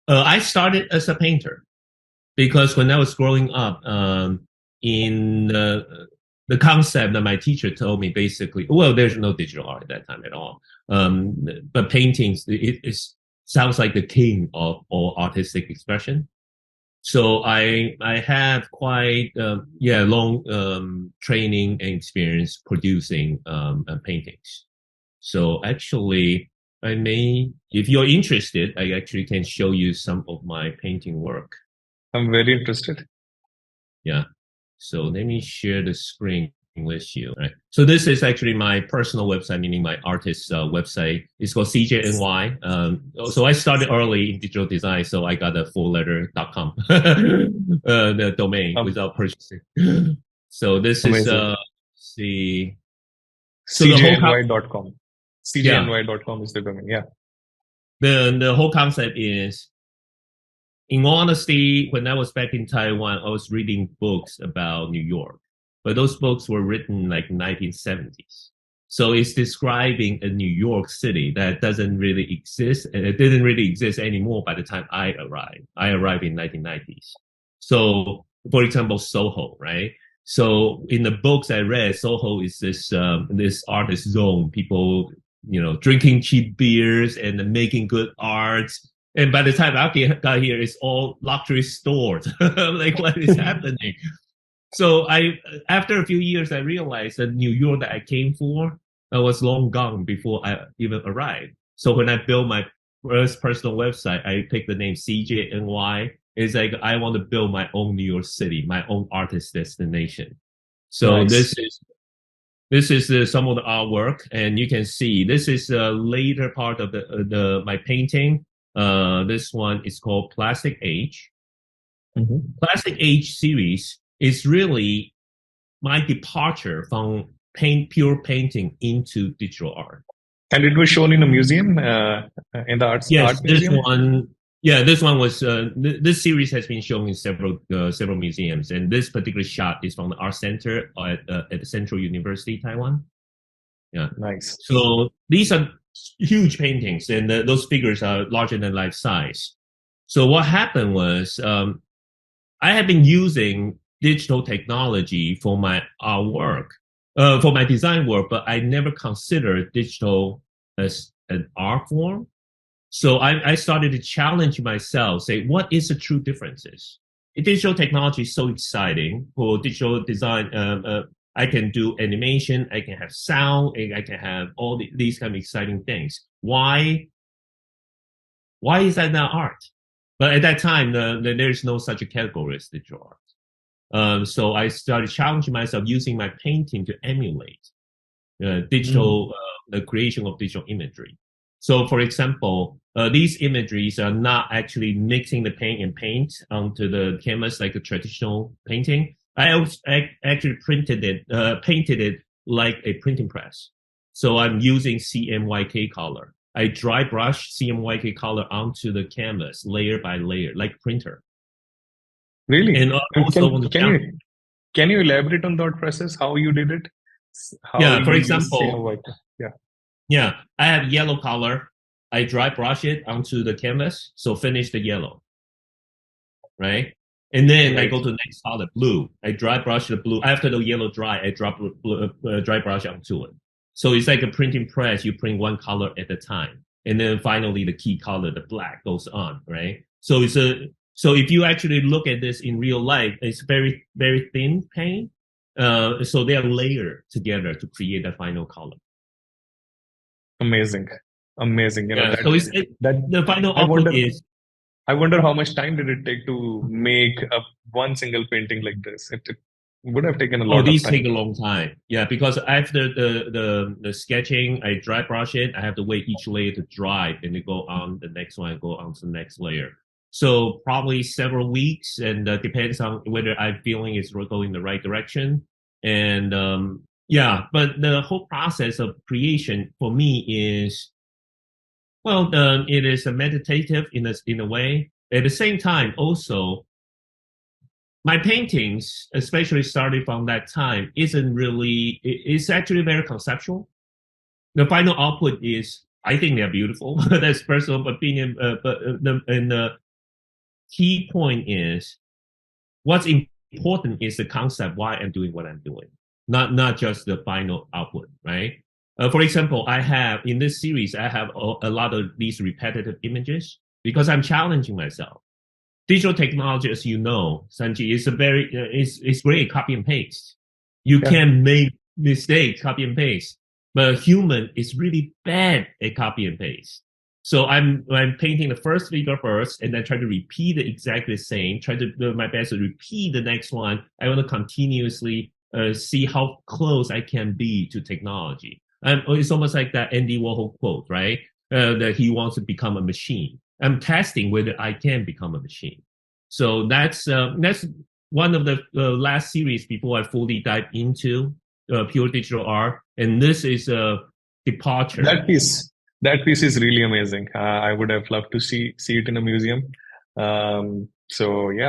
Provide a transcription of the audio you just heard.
I started as a painter because when I was growing up, in the concept that my teacher told me basically, well, there's no digital art at that time at all. Um, but paintings, it sounds like the king of all artistic expression. So I have quite long training and experience producing paintings. So actually, I may, if you're interested, I actually can show you some of my painting work. I'm very interested. Yeah. So let me share the screen with you. Right. So this is actually my personal website, meaning my artist website. It's called CJNY. So I started early in digital design, so I got a four-letter.com the domain Um, without purchasing. So this is Amazing. see. So the whole CJNY.com. yeah, CJNY.com is the domain. Yeah. the whole concept is, in all honesty, when I was back in Taiwan, I was reading books about New York, but those books were written like 1970s. So it's describing a New York City that doesn't really exist, and it didn't really exist anymore by the time I arrived. I arrived in 1990s. So, for example, Soho, right? So in the books I read, Soho is this artist zone, people drinking cheap beers and making good art, and by the time I got here, it's all luxury stores. Like, what is happening? So after a few years, I realized that New York that I came for was long gone before I even arrived. So when I built my first personal website, I picked the name CJNY. It's like I want to build my own New York City, my own artist destination. So Nice. this is some of the artwork, and you can see this is a later part of the my painting. This one is called Plastic Age. Mhm. Plastic Age series is really my departure from pure painting into digital art. And it was shown in a museum, in the art Yes, this museum. one. Yeah, this one was. This series has been shown in several museums, and this particular shot is from the art center at the Central University, Taiwan. Yeah. Nice. So these are huge paintings, and those figures are larger than life size. So what happened was, I have been using digital technology for my work, for my design work, but I never considered digital as an art form. So I started to challenge myself, say, what is the true differences? Digital technology is so exciting for digital design. I can do animation, I can have sound, and I can have all these kind of exciting things. Why is that not art? But at that time, there's no such a category as digital art. So I started challenging myself using my painting to emulate Mm. the creation of digital imagery. So, for example, these imageries are not actually mixing the paint and paint onto the canvas like a traditional painting. I actually painted it like a printing press. So I'm using CMYK color. I dry brush CMYK color onto the canvas layer by layer, like printer. Really? And And also can on the can down. you can you elaborate on that process? How you did it? How Yeah, for you use example, CMYK? Yeah. yeah, I have yellow color. I dry brush it onto the canvas, so finish the yellow, right? And then I Right. go to the next color, blue. I dry brush the blue. After the yellow dry, I drop dry brush onto it. So it's like a printing press. You print one color at a time, and then finally the key color, the black, goes on, right? So if you actually look at this in real life, it's very very thin paint. So they are layered together to create the final color. Amazing. Amazing. Yeah. That So that the final I output wonder is. I wonder how much time did it take to make one single painting like this? It would have taken a Oh, lot of these take time. a long time. Yeah, because after the sketching, I dry brush it. I have to wait each layer to dry, and then go on the next one, go on to the next layer. So probably several weeks, and depends on whether I'm feeling it's going the right direction. And yeah, but the whole process of creation for me is, well, it is a meditative in a way. At the same time, also my paintings, especially starting from that time, isn't really. It's actually very conceptual. The final output is, I think they're beautiful. That's personal opinion. But key point is what's important is the concept why I'm doing what I'm doing, not just the final output, right? For example, I have in this series, I have a lot of these repetitive images because I'm challenging myself. Digital technology, as you know, Sanji, is a very it's great copy and paste. You Yeah. can make mistakes, copy and paste, but a human is really bad at copy and paste. So I'm painting the first figure first, and then try to repeat it exactly the same. Try to do my best to repeat the next one. I want to continuously see how close I can be to technology. It's almost like that Andy Warhol quote, right? That he wants to become a machine. I'm testing whether I can become a machine. So that's one of the last series before I fully dive into pure digital art, and this is a departure. That piece is really amazing. I would have loved to see it in a museum. So yeah.